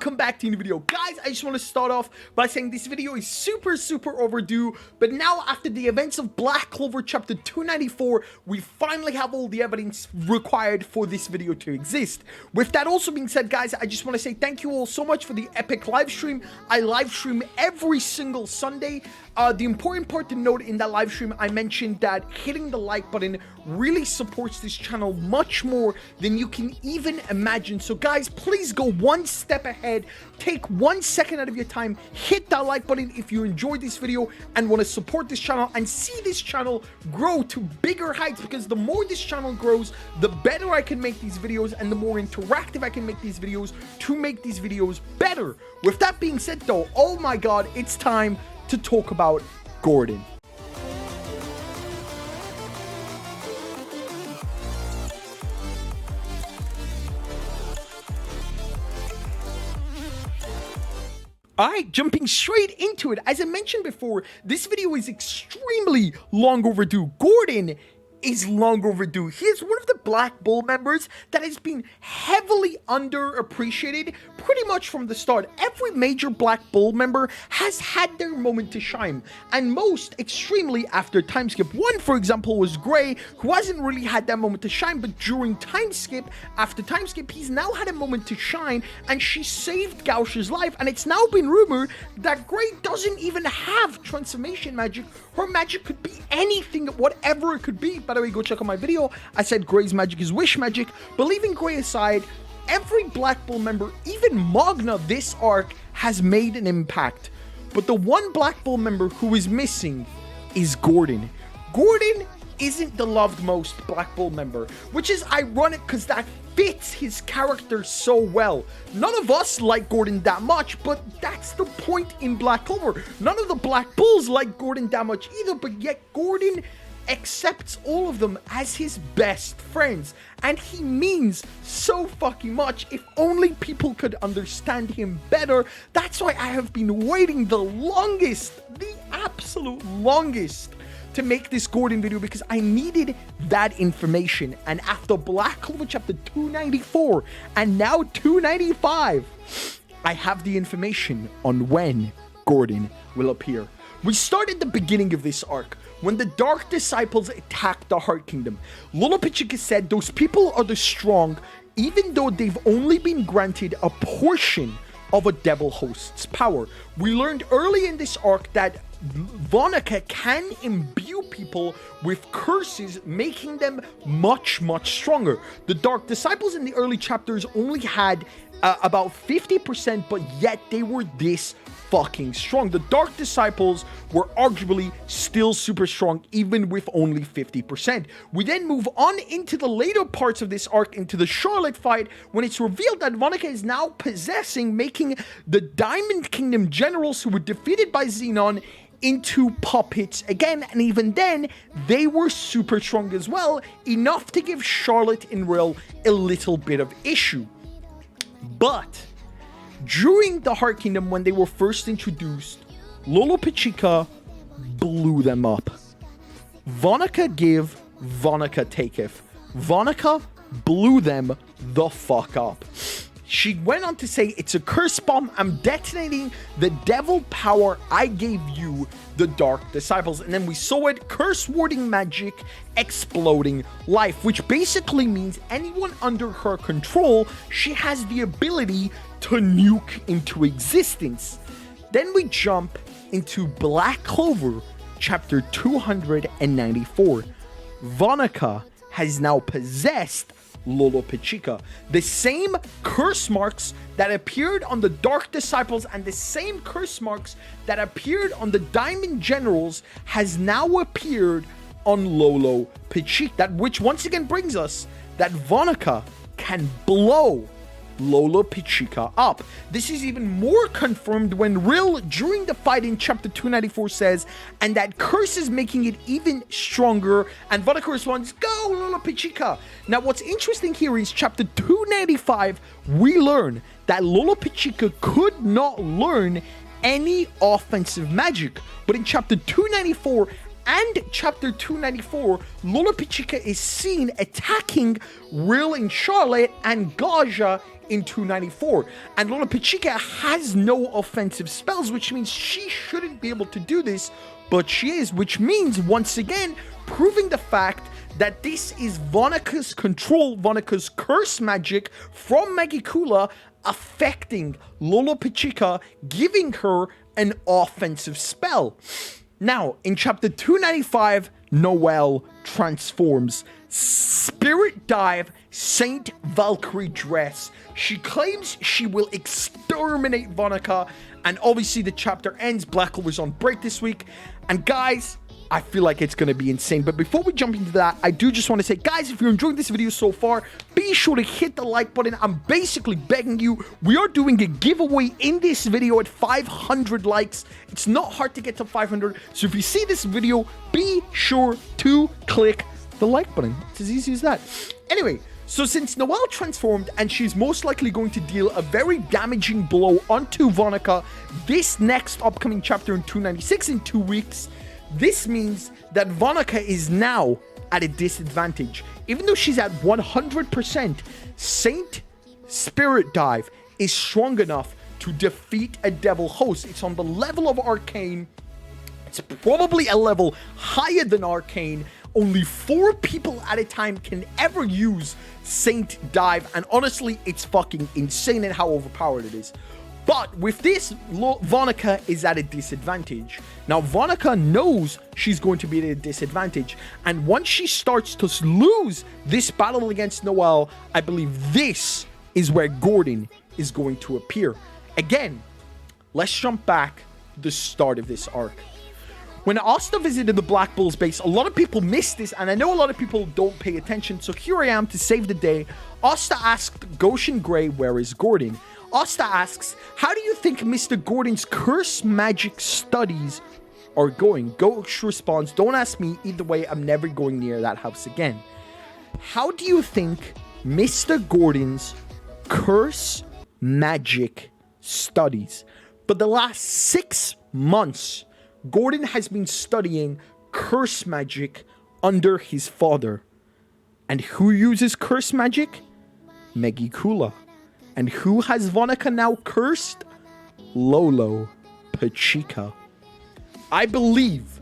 welcome back to the video. Guys, I just want to start off by saying this video is super overdue, but now after the events of Black Clover Chapter 294, we finally have all the evidence required for this video to exist. With that also being said, guys, I just want to say thank you all so much for the epic live stream. I live stream every single Sunday. The important part to note in that live stream, I mentioned that hitting the like button really supports this channel much more than you can even imagine. So guys, please go one step ahead, take 1 second out of your time, hit that like button if you enjoyed this video and want to support this channel and see this channel grow to bigger heights, because the more this channel grows, the better I can make these videos and the more interactive I can make these videos to make these videos better. With that being said though, oh my god, it's time to talk about GORODN. Alright, jumping straight into it. As I mentioned before, this video is extremely long overdue. GORODN is long overdue. He is one of the Black Bull members that has been heavily underappreciated pretty much from the start. Every major Black Bull member has had their moment to shine, and most extremely after time skip. One, for example, was Gray, who hasn't really had that moment to shine, but during time skip, after time skip, he's now had a moment to shine, and she saved Gauch's life, and it's now been rumored that Gray doesn't even have transformation magic. Her magic could be anything, whatever it could be. By the way, go check out my video. I said Gray's magic is wish magic. But leaving Gray aside, every Black Bull member, even Magna this arc, has made an impact. But the one Black Bull member who is missing is GORODN. GORODN isn't the loved most Black Bull member, which is ironic because that fits his character so well. None of us like GORODN that much, but that's the point in Black Clover. None of the Black Bulls like GORODN that much either, but yet GORODN accepts all of them as his best friends, and he means so fucking much. If only people could understand him better. That's why I have been waiting the longest, the absolute longest, to make this GORODN video, because I needed that information. And after Black Clover Chapter 294 and now 295, I have the information on when GORODN will appear. We start at the beginning of this arc, when the Dark Disciples attacked the Heart Kingdom. Lolopechka said those people are the strong, even though they've only been granted a portion of a devil host's power. We learned early in this arc that Vanica can imbue people with curses, making them much stronger. The Dark Disciples in the early chapters only had about 50%, but yet they were this fucking strong. The Dark Disciples were arguably still super strong, even with only 50%. We then move on into the later parts of this arc, into the Charlotte fight, when it's revealed that Vanica is now possessing, making the Diamond Kingdom generals who were defeated by Xenon into puppets again, and even then they were super strong as well, enough to give Charlotte and Rill a little bit of issue. But during the Heart Kingdom, when they were first introduced, Lolopechka blew them up. Vanica give, Vanica taketh. Vanica blew them the fuck up. She went on to say, "It's a curse bomb. I'm detonating the devil power I gave you, the Dark Disciples." And then we saw it, curse warding magic, exploding life, which basically means anyone under her control, she has the ability to nuke into existence. Then we jump into Black Clover Chapter 294. Vanica has now possessed Lolopechka. The same curse marks that appeared on the Dark Disciples and the same curse marks that appeared on the Diamond Generals has now appeared on Lolopechka. That which once again brings us that Vanica can blow Lolopechka up. This is even more confirmed when Rill, during the fight in Chapter 294, says, "And that curse is making it even stronger," and Vanica responds, "Go Lolopechka." Now what's interesting here is Chapter 295, we learn that Lolopechka could not learn any offensive magic, but in Chapter 294 and Chapter 294, Lolopechka is seen attacking Rill and Charlotte and Gaja in 294. And Lolopechka has no offensive spells, which means she shouldn't be able to do this, but she is, which means, once again, proving the fact that this is Vanica's control, Vanica's curse magic from Megicula affecting Lolopechka, giving her an offensive spell. Now, in chapter 295, Noelle transforms. Spirit Dive, Saint Valkyrie dress. She claims she will exterminate Vanica, and obviously the chapter ends. Black Clover's on break this week. And guys, I feel like it's going to be insane. But before we jump into that, I do just want to say, guys, if you're enjoying this video so far, be sure to hit the like button. I'm basically begging you. We are doing a giveaway in this video at 500 likes. It's not hard to get to 500. So if you see this video, be sure to click the like button. It's as easy as that. Anyway, so since Noelle transformed and she's most likely going to deal a very damaging blow onto Vanica this next upcoming chapter in 296 in 2 weeks, this means that Vanica is now at a disadvantage. Even though she's at 100%, Saint Spirit Dive is strong enough to defeat a devil host. It's on the level of Arcane. It's probably a level higher than Arcane. Only 4 people at a time can ever use Saint Dive, and honestly, it's fucking insane in how overpowered it is. But with this, Vanica is at a disadvantage. Now, Vanica knows she's going to be at a disadvantage, and once she starts to lose this battle against Noelle, I believe this is where GORODN is going to appear. Again, let's jump back to the start of this arc. When Asta visited the Black Bull's base, a lot of people missed this, and I know a lot of people don't pay attention, so here I am to save the day. Asta asked Goshen Grey, where is GORODN? Asta asks, how do you think Mr. GORODN's curse magic studies are going? Ghosh responds, don't ask me, either way, I'm never going near that house again. How do you think Mr. GORODN's curse magic studies? For the last 6 months, GORODN has been studying curse magic under his father. And who uses curse magic? Megicula. And who has Vanica now cursed? Lolopechka. I believe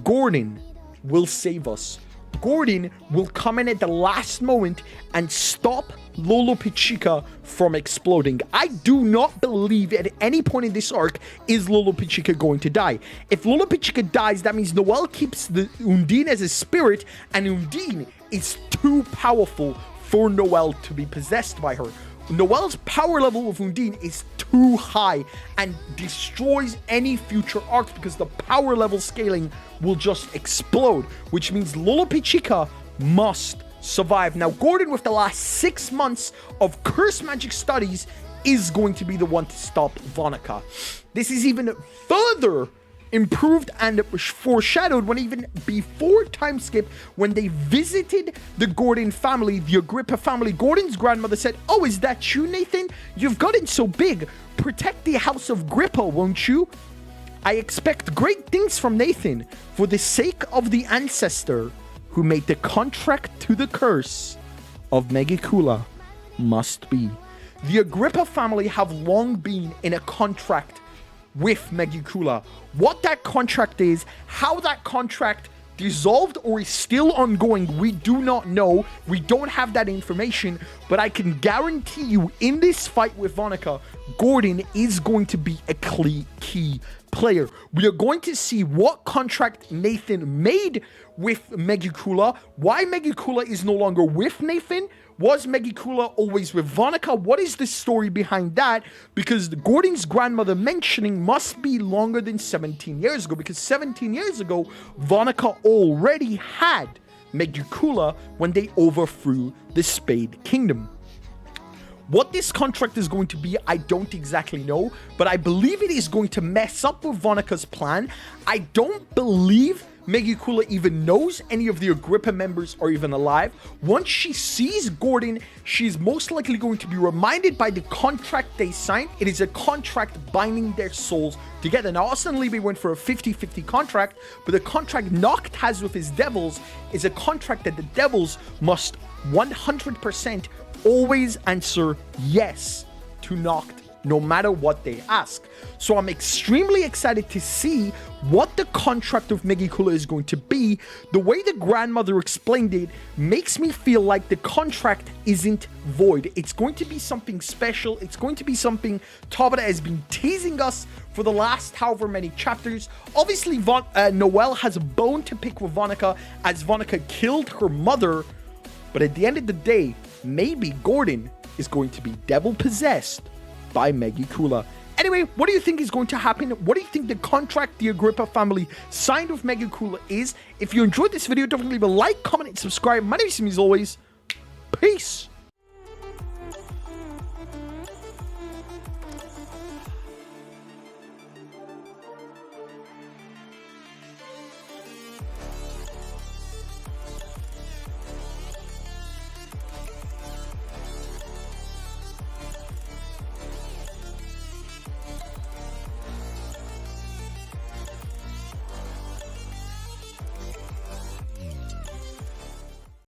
GORODN will save us. GORODN will come in at the last moment and stop Lolopechka from exploding. I do not believe at any point in this arc is Lolopechka going to die. If Lolopechka dies, that means Noelle keeps the Undine as a spirit, and Undine is too powerful for Noelle to be possessed by her. Noelle's power level of Undine is too high and destroys any future arcs because the power level scaling will just explode, which means Lolopechka must survive. Now, GORODN, with the last 6 months of curse magic studies, is going to be the one to stop Vanica. This is even further improved and foreshadowed when even before time skip, when they visited the GORODN family, the Agrippa family, GORODN's grandmother said, oh, is that you, Nathan? You've gotten so big. Protect the house of Agrippa, won't you? I expect great things from Nathan for the sake of the ancestor who made the contract to the curse of Megicula must be. The Agrippa family have long been in a contract with Megicula. What that contract is, how that contract dissolved or is still ongoing, we do not know. We don't have that information, but I can guarantee you in this fight with Vanica, GORODN is going to be a key player. We are going to see what contract Nathan made with Megicula, why Megicula is no longer with Nathan. Was Megicula always with Vanica? What is the story behind that? Because GORODN's grandmother mentioning must be longer than 17 years ago, because 17 years ago, Vanica already had Megicula when they overthrew the Spade Kingdom. What this contract is going to be, I don't exactly know, but I believe it is going to mess up with Vanica's plan. I don't believe Megicula even knows any of the Agrippa members are even alive. Once she sees GORODN, she's most likely going to be reminded by the contract they signed. It is a contract binding their souls together. Now, Austin Levy went for a 50-50 contract, but the contract Noct has with his devils is a contract that the devils must 100% always answer yes to Noct, no matter what they ask. So I'm extremely excited to see what the contract of Megicula is going to be. The way the grandmother explained it makes me feel like the contract isn't void. It's going to be something special. It's going to be something Tabata has been teasing us for the last however many chapters. Obviously, Noelle has a bone to pick with Vanica, as Vanica killed her mother. But at the end of the day, maybe GORODN is going to be devil-possessed by Megicula. Anyway, what do you think is going to happen? What do you think the contract the Agrippa family signed with Megicula is? If you enjoyed this video, don't forget to leave a like, comment, and subscribe. My name is Sim, as always. Peace!